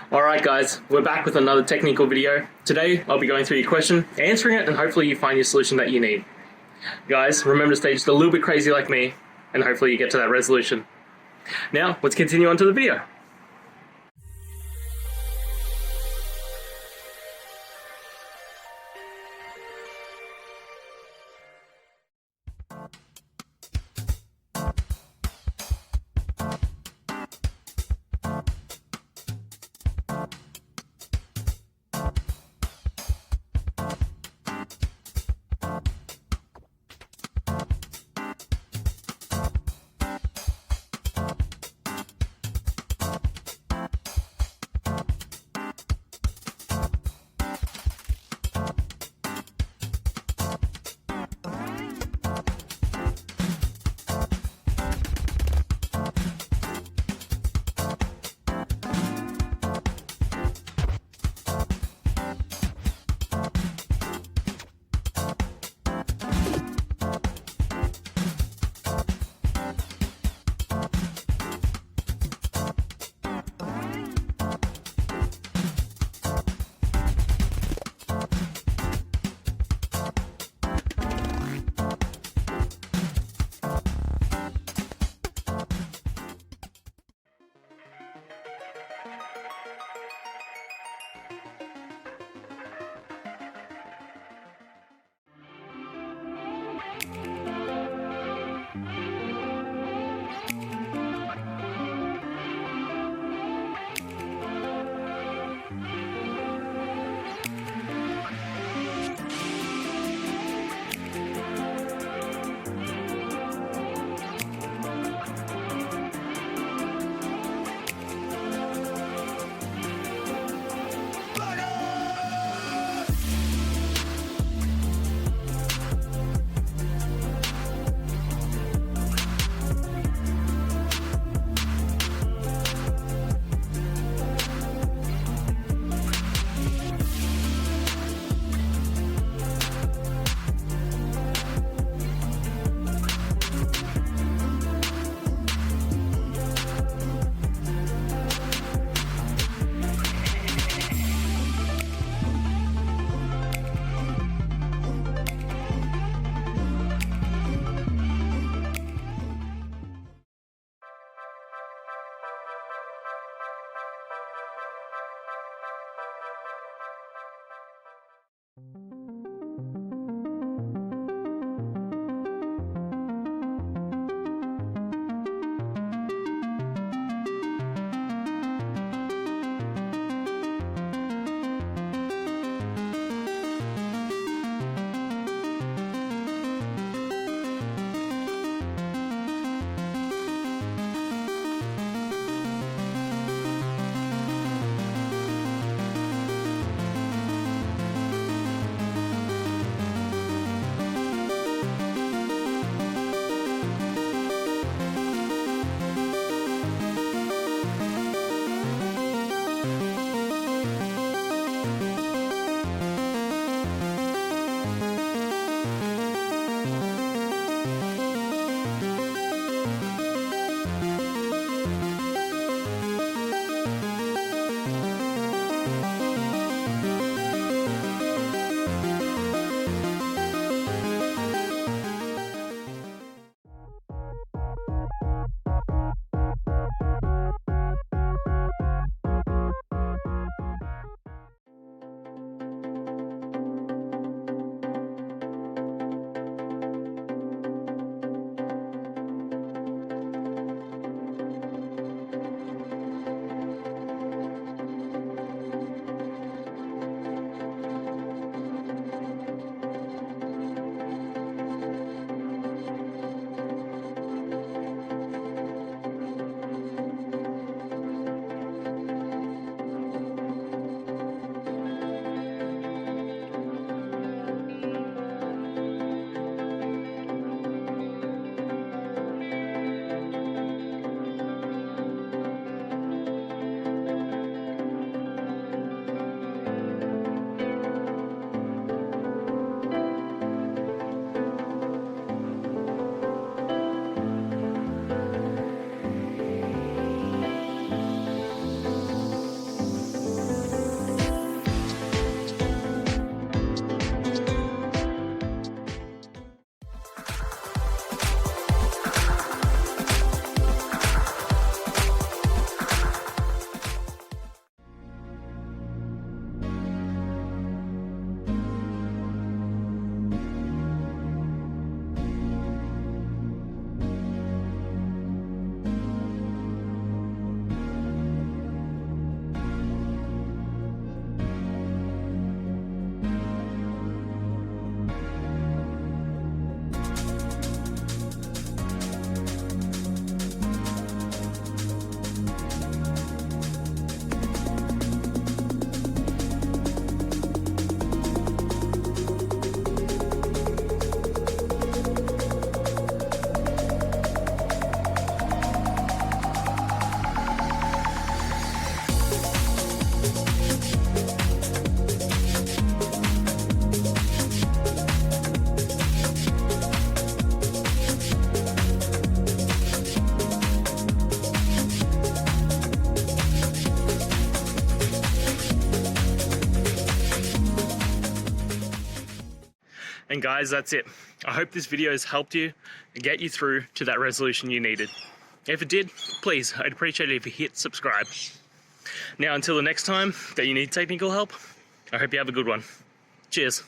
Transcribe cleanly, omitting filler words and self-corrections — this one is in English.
Alright guys, we're back with another technical video. Today I'll be going through your question, answering it, and hopefully you find your solution that you need. Guys, remember to stay just a little bit crazy like me, and hopefully you get to that resolution. Now, let's continue on to the video. And guys, that's it. I hope this video has helped you and get you through to that resolution you needed. If it did, please, I'd appreciate it if you hit subscribe. Now, until the next time that you need technical help, I hope you have a good one. Cheers.